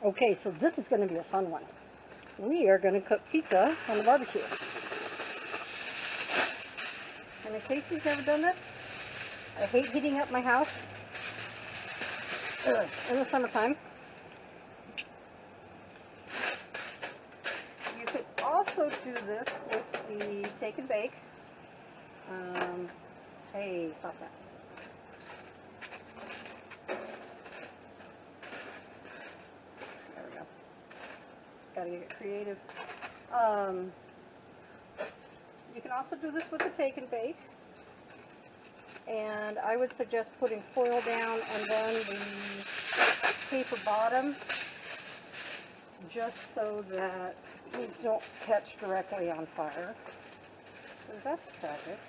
Okay, so this is going to be a fun one. We are going to cook pizza on the barbecue. And in case you've never done this, I hate heating up my house in the summertime. You could also do this with the take and bake. Hey, stop that. There we go. Gotta get creative. You can also do this with the take and bake. And I would suggest putting foil down and then the paper bottom, just so that these don't catch directly on fire. So that's tragic.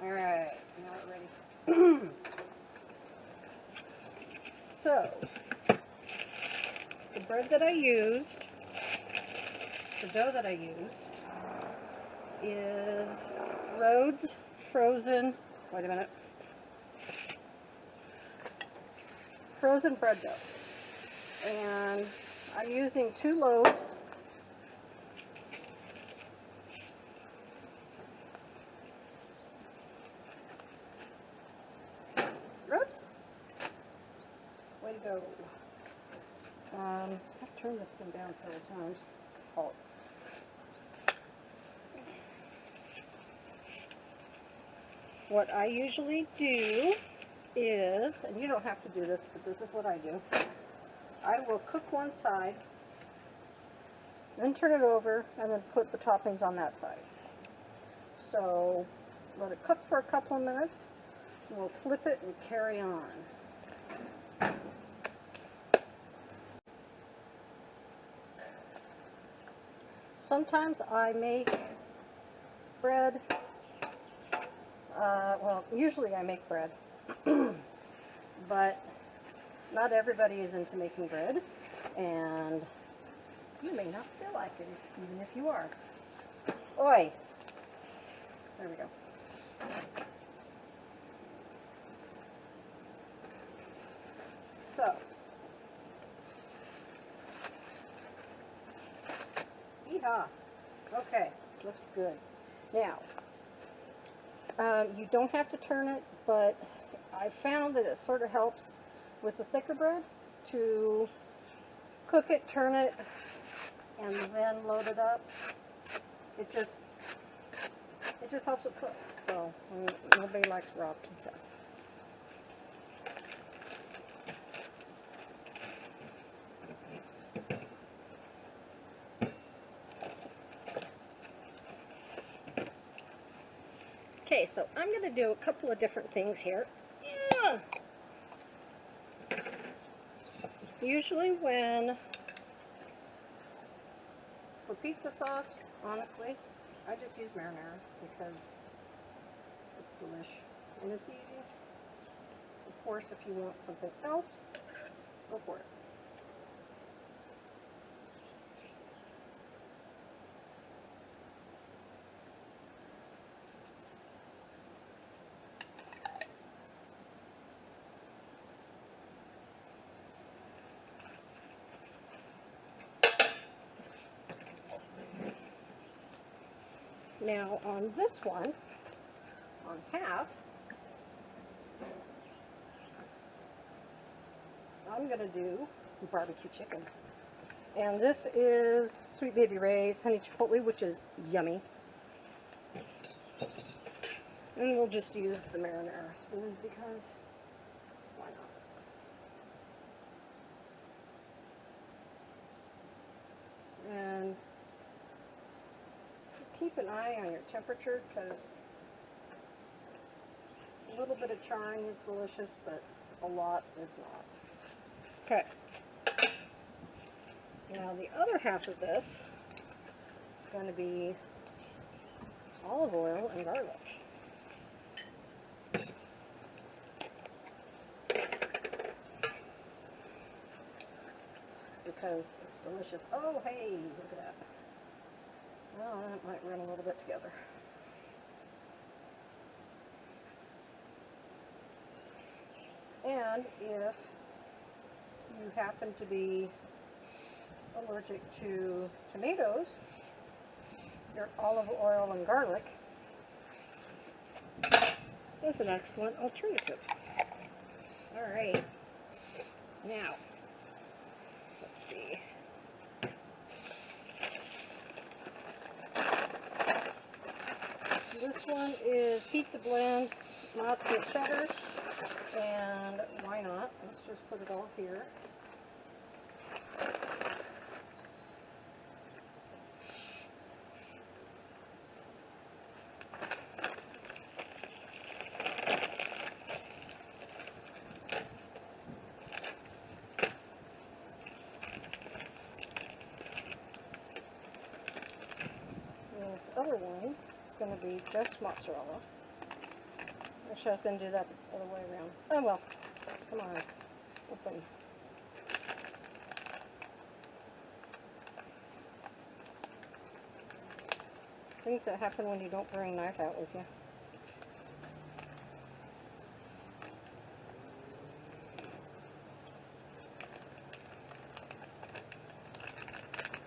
Alright, now we're ready. So, the bread that I used, the dough that I used, is Rhode's frozen, wait a minute, frozen bread dough. And I'm using 2 loaves. Oops. Way to go. I've turned this thing down several times. Oh. What I usually do is, and you don't have to do this, but this is what I do. I will cook one side, then turn it over, and then put the toppings on that side. So let it cook for a couple of minutes, and we'll flip it and carry on. Sometimes I make bread. Well, usually I make bread, but not everybody is into making bread, and you may not feel like it, even if you are. Oi! There we go. So, yeehaw! Okay, looks good. Now, you don't have to turn it, but I found that it sort of helps with the thicker bread to cook it, turn it, and then load it up. It just helps it cook. So nobody likes raw pizza. Okay, so I'm going to do a couple of different things here. Usually for pizza sauce, honestly, I just use marinara because it's delish and it's easy. Of course, if you want something else, go for it. Now on this one, on half, I'm going to do barbecue chicken. And this is Sweet Baby Ray's honey chipotle, which is yummy. And we'll just use the marinara spoon because why not? And keep an eye on your temperature because a little bit of charring is delicious, but a lot is not. Okay. Now the other half of this is going to be olive oil and garlic. Because it's delicious. Oh, hey, look at that. Well, that might run a little bit together. And if you happen to be allergic to tomatoes, your olive oil and garlic is an excellent alternative. All right, now let's see. This one is pizza blend, not the cheddar, and why not? Let's just put it all here. And this other one is going to be just mozzarella. Actually, I was going to do that the other way around. Oh well, come on, open. Things that happen when you don't bring a knife out with you.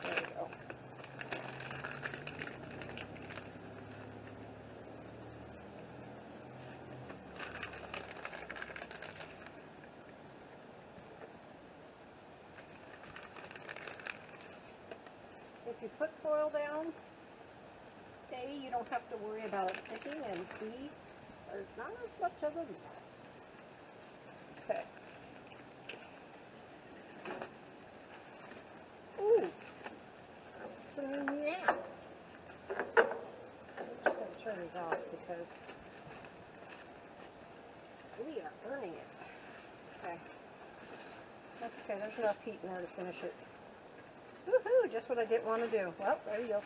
There we go. If you put foil down, A, you don't have to worry about it sticking, and B, there's not as much of a mess. Okay. Ooh, snap. I'm just going to turn these off because we are burning it. Okay. That's okay, there's enough heat in there to finish it. Woohoo, just what I didn't want to do. Well, there you go.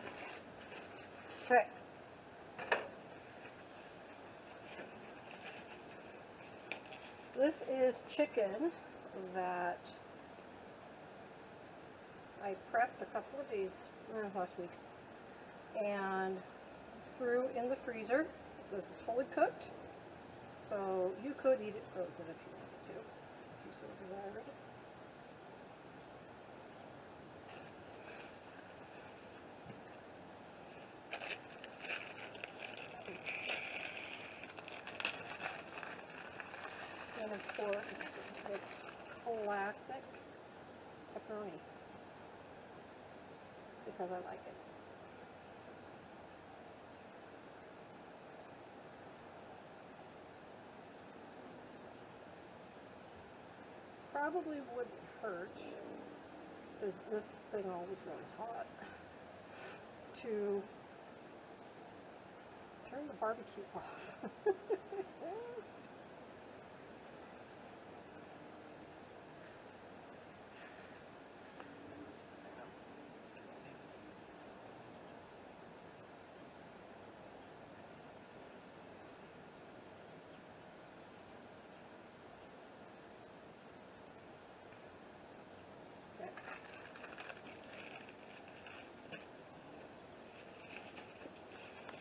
Okay. This is chicken that I prepped a couple of days last week and threw in the freezer. This is fully cooked, so you could eat it frozen if you wanted to, if you so desired. And of course, the classic pepperoni, because I like it. Probably wouldn't hurt, because this thing always runs hot, to turn the barbecue off.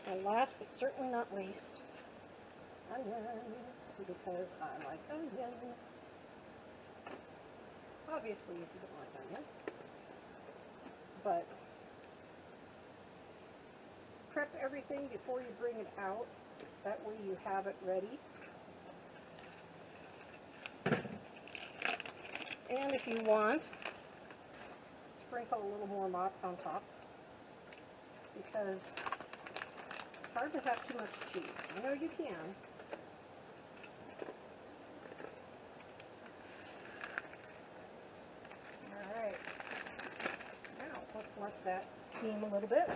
And last but certainly not least, onion, because I like onion. Obviously, if you don't like onion, but prep everything before you bring it out. That way you have it ready. And if you want, sprinkle a little more mozz on top, because it's hard to have too much cheese. I know you can. Alright. Now, let's let that steam a little bit.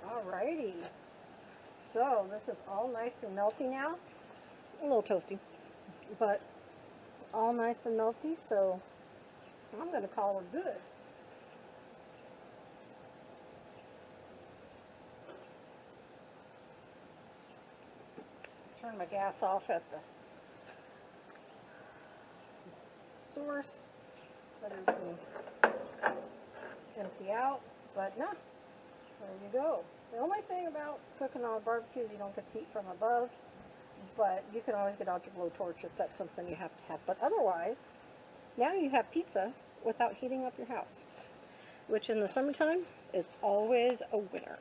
Alrighty. So, this is all nice and melty now. A little toasty, but all nice and melty, so I'm going to call it good. Turn my gas off at the source. Let everything empty out, but no, There you go. The only thing about cooking on a barbecue is you don't get heat from above, but you can always get out your blowtorch if that's something you have to have. But otherwise, now you have pizza without heating up your house, which in the summertime is always a winner.